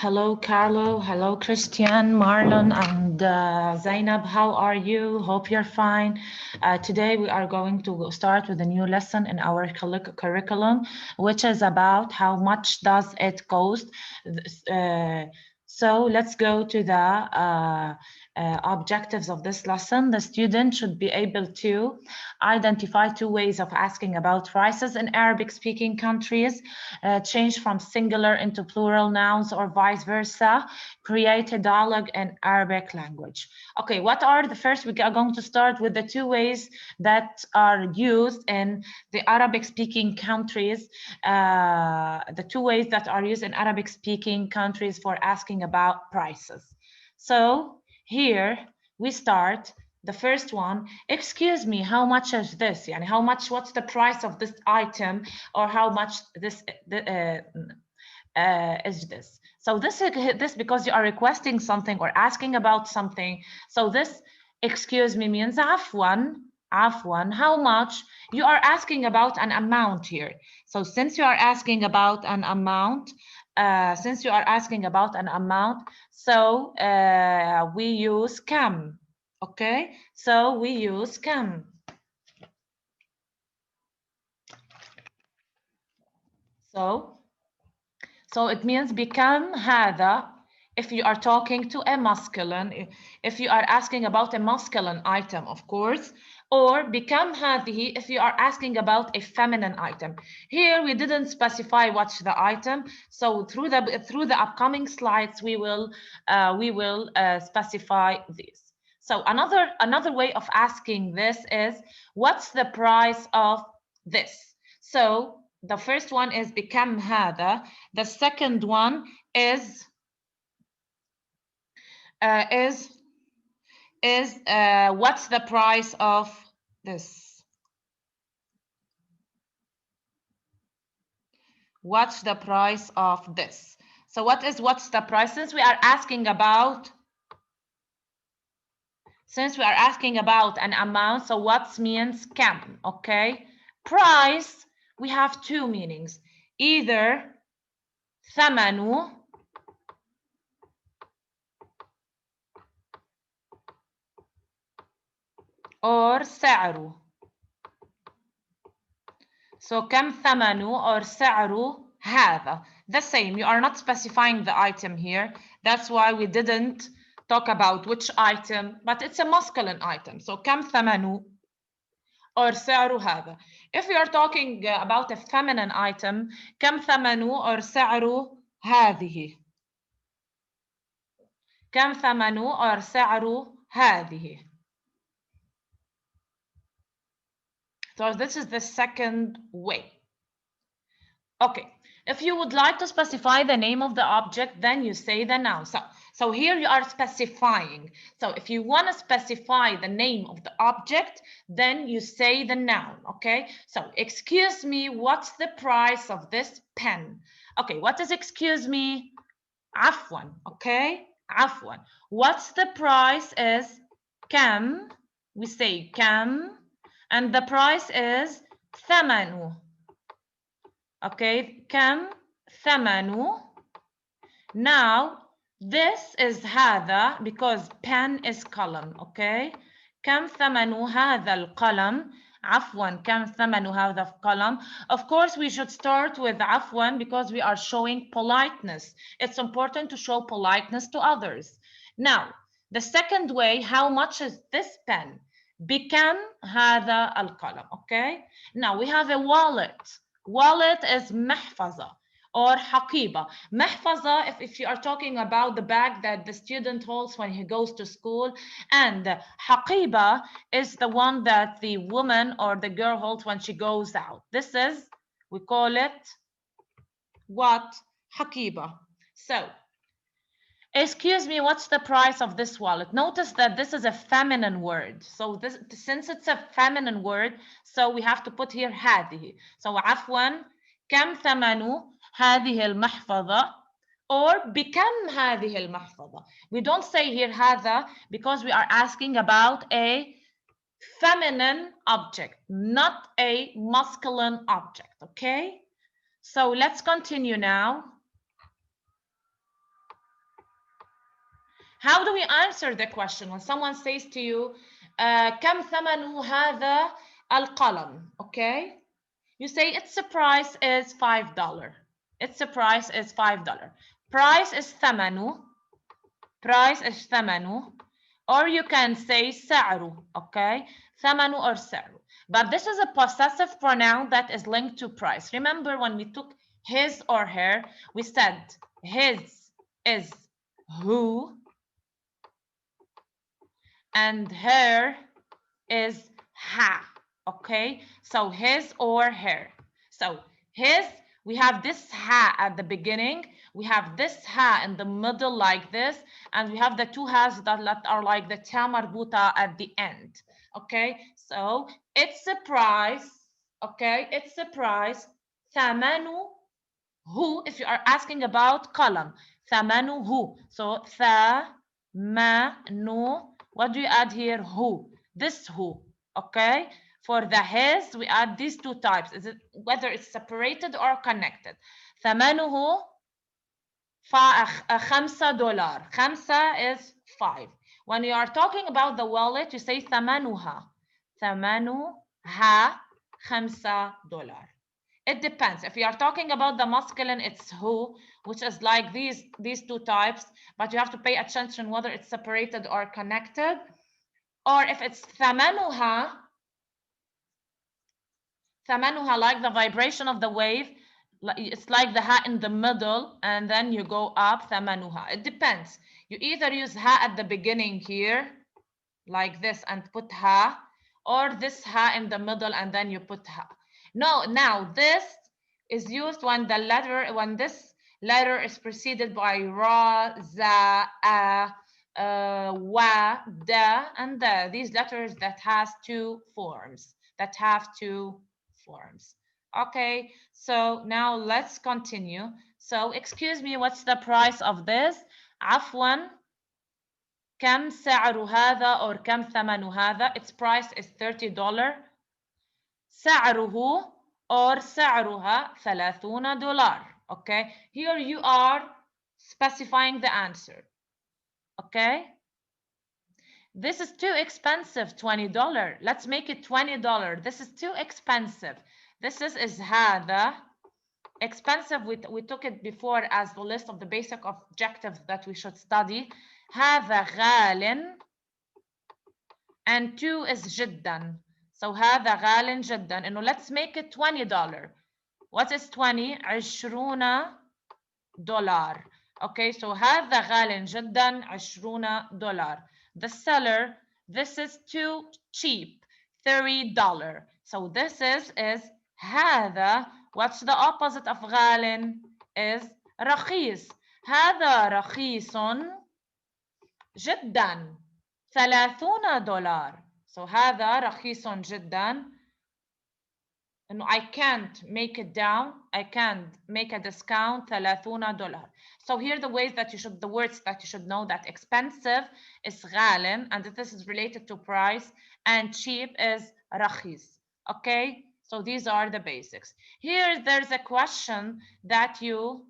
Hello, Carlo. Hello, Christian, Marlon, and Zainab. How are you? Hope you're fine. Today, we are going to start with a new lesson in our curriculum, which is about how much does it cost. So let's go to the objectives of this lesson. The student should be able to identify two ways of asking about prices in Arabic-speaking countries, change from singular into plural nouns or vice versa, create a dialogue in Arabic language. Okay, what are the first? We are going to start with the two ways that are used in the Arabic-speaking countries, the two ways that are used in Arabic-speaking countries for asking about prices. So here we start. The first one, excuse me, how much is this? Yani how much, what's the price of this item, or how much this is this? So this because you are requesting something or asking about something. So this excuse me means afwan, how much? You are asking about an amount here. So since you are asking about an amount, so we use kam. Okay, so we use kam. So it means become هذا if you are talking to a masculine, if you are asking about a masculine item, of course, or become هذه if you are asking about a feminine item. Here we didn't specify what's the item, so through the upcoming slides we will specify this. So another way of asking this is, what's the price of this? So the first one is become هذا. The second one is what's the price of this? What's the price of this? So what's the price? Since we are asking about an amount, so what means kam? Okay, price, we have two meanings, either ثمنه or سعره. So كم ثمنه or سعره هذا. The same, you are not specifying the item here. That's why we didn't talk about which item, but it's a masculine item. So كم ثمنه or سعره هذا. If we are talking about a feminine item, كم ثمنه or سعره هذه. كم ثمنه or سعره هذه. So this is the second way. Okay, if you would like to specify the name of the object, then you say the noun. So here you are specifying. So if you want to specify the name of the object, then you say the noun, okay? So excuse me, what's the price of this pen? Okay, what is excuse me? Afwan, okay? Afwan. What's the price is kam. We say kam. And the price is ثمنه. Okay, كم ثمنه. Now this is هذا because pen is column. Okay, كم ثمن هذا القلم. عفوا كم ثمن هذا القلم. Of course we should start with عفوا because we are showing politeness. It's important to show politeness to others. Now the second way, how much is this pen? بكم هذا القلم. Okay, now we have a wallet. Wallet is محفظة or حقيبة. محفظة if you are talking about the bag that the student holds when he goes to school, and حقيبة is the one that the woman or the girl holds when she goes out. This is, we call it what? حقيبة. So excuse me, what's the price of this wallet? Notice that this is a feminine word. So this, since it's a feminine word, so we have to put here هذه. So عفوا كم ثمن هذه المحفظة or بكم هذه المحفظة. We don't say here هذا because we are asking about a feminine object, not a masculine object, okay? So let's continue now. How do we answer the question when someone says to you, كم ثمن هذا القلم? Okay, you say its price is $5. Its price is $5. Price is ثمنه. Price is ثمنه. Or you can say سعره. Okay, ثمنه or سعره. But this is a possessive pronoun that is linked to price. Remember when we took his or her, we said his is who and her is ha. Okay, so his or her. So his, we have this ha at the beginning, we have this ha in the middle like this, and we have the two has that are like the ta marbuta at the end. Okay, so it's a price. Okay, it's a price. ثمنه who, if you are asking about column, ثمنه. So ثمنه, what do you add here? Who, this who. Okay, for the his we add these two types, is it whether it's separated or connected. ثمنه $5. خمسة is 5. When you are talking about the wallet, you say ثمنها. ثمنها $5. It depends. If you are talking about the masculine, it's who, which is like these two types, but you have to pay attention whether it's separated or connected. Or if it's ثمنها, ثمنها, like the vibration of the wave, it's like the ha in the middle, and then you go up, ثمنها. It depends. You either use ha at the beginning here, like this, and put ha, or this ha in the middle, and then you put ha. No, now this is used when this letter is preceded by ra, za, a, wa, da, and da. These letters that have two forms. Okay, so now let's continue. So excuse me, what's the price of this? عفوا, كم سعر هذا or كم ثمن هذا? Its price is $30. سعره or سعرها $30. Okay, here you are specifying the answer. Okay, this is too expensive, $20. Let's make it $20. This is too expensive. This is هذا. Expensive, we took it before as the list of the basic objectives that we should study. هذا غال, and 2 is جدا. So هذا غال جدا. إنه let's make it $20. What is 20? 20 دولار. Okay, so هذا غال جدا 20 دولار. The seller, this is too cheap, $30. So this is هذا. What's the opposite of غال? Is رخيص. هذا رخيص جدا $30. So هذا رخيص جدا. إنه I can't make it down, I can't make a discount, $30. So here the ways that the words that you should know that expensive is غال, and this is related to price, and cheap is رخيص. Okay, so these are the basics. Here there's a question that you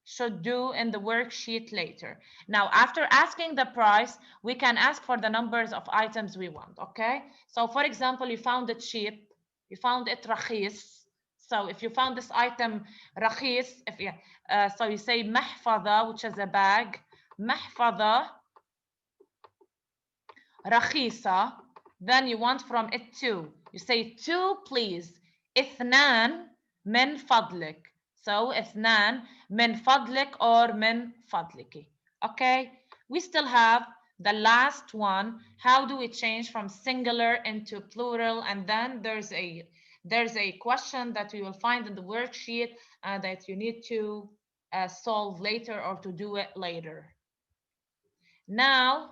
should do in the worksheet later. Now, after asking the price, we can ask for the numbers of items we want. Okay, so for example, you found it cheap, you found it رخيص. So if you found this item رخيص, so you say محفظة, which is a bag. محفظة رخيصة. Then you want from it two. You say two, please. اثنان من فضلك. So اثنان من فضلك or من فضلك. Okay, we still have the last one. How do we change from singular into plural? And then there's a question that we will find in the worksheet that you need to solve later or to do it later. Now,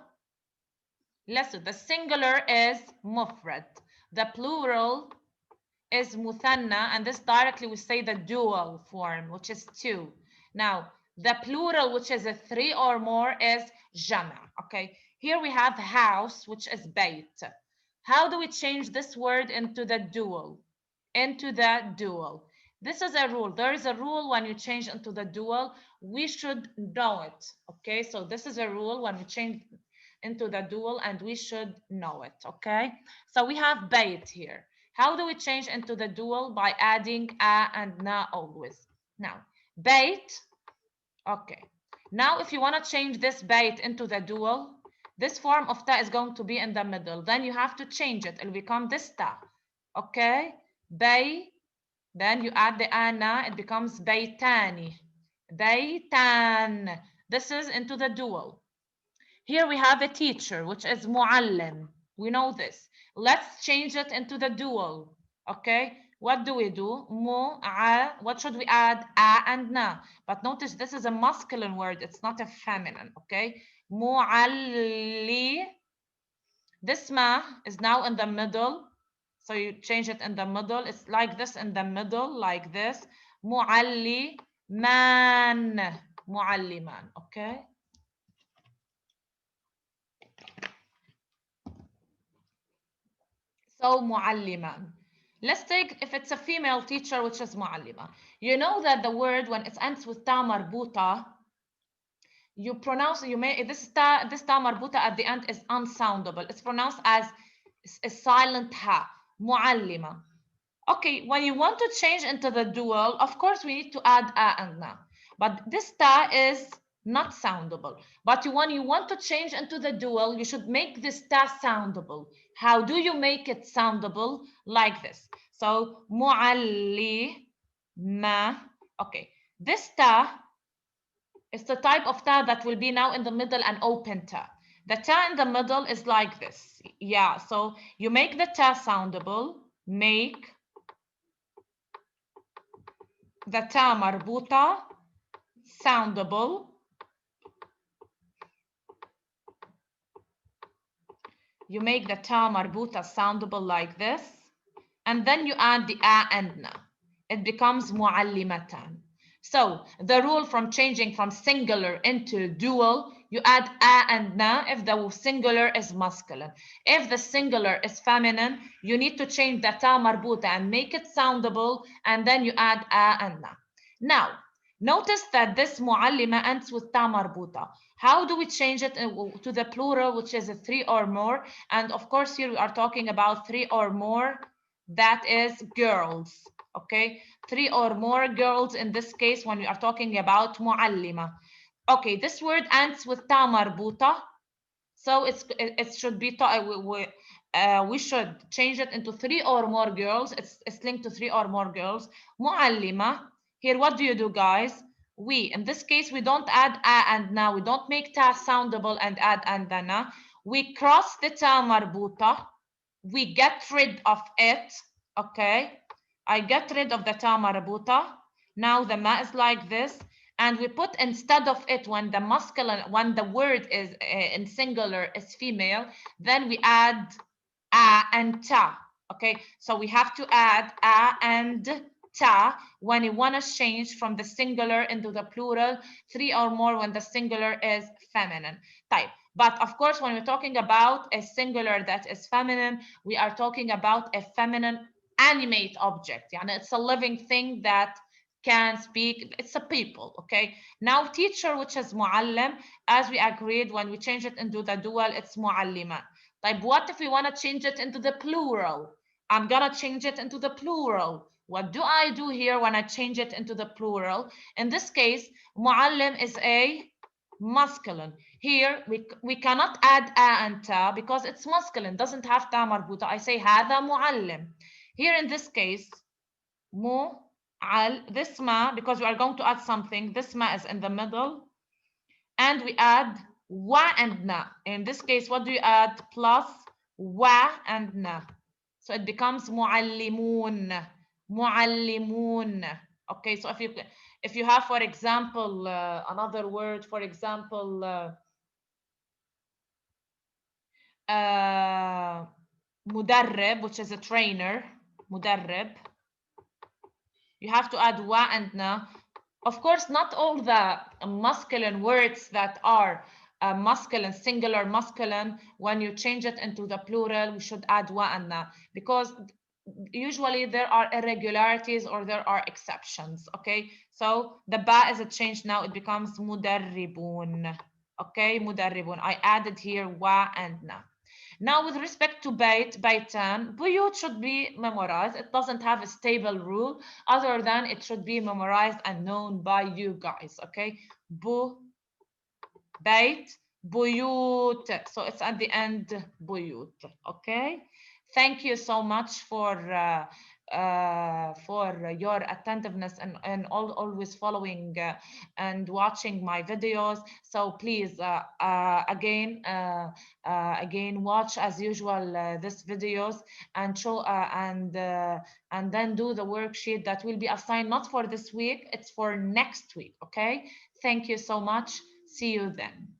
listen, the singular is مفرد. The plural is مثنى, and this directly we say the dual form, which is two. Now, the plural, which is a three or more, is جمع. Okay, here we have house, which is بيت. How do we change this word into the dual? This is a rule. There is a rule when you change into the dual. We should know it. Okay, so this is a rule when we change into the dual, and we should know it. Okay, so we have bayt here. How do we change into the dual? By adding a and na always. Now bayt. Okay, now if you want to change this bayt into the dual, this form of ta is going to be in the middle. Then you have to change it. It'll become this ta. Okay, bay. Then you add the ana, it becomes baytani. Baytan. This is into the dual. Here we have a teacher, which is muallim. We know this. Let's change it into the dual. Okay, what do we do? What should we add? A and na. But notice this is a masculine word. It's not a feminine. Okay, mualli. This ma is now in the middle. So you change it in the middle. It's like this in the middle, like this. Mualliman. Mualliman. Okay. So mualliman. Let's take if it's a female teacher, which is muallima. You know that the word when it ends with ta marbuta, you pronounce this ta marbuta at the end is unsoundable. It's pronounced as a silent ha. Muallima. Okay, when you want to change into the dual, of course we need to add a and na. But this ta is not soundable. But when you want to change into the dual, you should make this ta soundable. How do you make it soundable? Like this. So mualli ma. Okay, this ta is the type of ta that will be now in the middle and open ta. The ta in the middle is like this. Yeah, so you make the ta soundable. Make the ta marbuta soundable. You make the ta marbuta soundable like this, and then you add the a and na. It becomes muallimatan. So the rule from changing from singular into dual, you add a and na if the singular is masculine. If the singular is feminine, you need to change the ta marbuta and make it soundable, and then you add a and na. Now, notice that this muallima ends with ta marbuta. How do we change it to the plural, which is a 3 or more? And of course, here we are talking about 3 or more. That is girls. Okay, 3 or more girls in this case when we are talking about muallima. Okay, this word ends with ta marbuta, so it should be we should change it into 3 or more girls. It's linked to 3 or more girls. Muallima. Here, what do you do, guys? In this case, we don't add a and na. We don't make ta soundable and add and na. We cross the ta marbuta. We get rid of it. Okay, I get rid of the ta marbuta. Now the ma is like this, and we put instead of it when the word is in singular is female, then we add a and ta. Okay, so we have to add a and ta when you want to change from the singular into the plural, 3 or more when the singular is feminine type. But of course, when we're talking about a singular that is feminine, we are talking about a feminine animate object. And it's a living thing that can speak. It's a people. Okay, now teacher, which is muallim, as we agreed, when we change it into the dual, it's muallima. Like, what if we want to change it into the plural? I'm gonna change it into the plural. What do I do here when I change it into the plural? In this case, muallim is a masculine. Here, we cannot add a and ta because it's masculine, doesn't have ta marbuta. I say hada muallim. Here in this case, this ma, because we are going to add something, this ma is in the middle, and we add wa and na. In this case, what do you add? Plus wa and na. So it becomes muallimun. Muallimun. Okay, so if you have, for example, another word, for example, mudarrib, which is a trainer, mudarrib, you have to add wa and na. Of course, not all the masculine words that are masculine, singular masculine, when you change it into the plural, we should add wa and na, because usually there are irregularities or there are exceptions. Okay, so the ba is a change now, it becomes mudarribun. Okay, مدربون. I added here wa and na. Now, with respect to بيتان, بيوت should be memorized. It doesn't have a stable rule other than it should be memorized and known by you guys. Okay, بيت, بيوت. So it's at the end بيوت. Okay. Thank you so much for your attentiveness and always following and watching my videos. So please, again, watch as usual this videos and show and then do the worksheet that will be assigned not for this week, it's for next week. Okay. Thank you so much. See you then.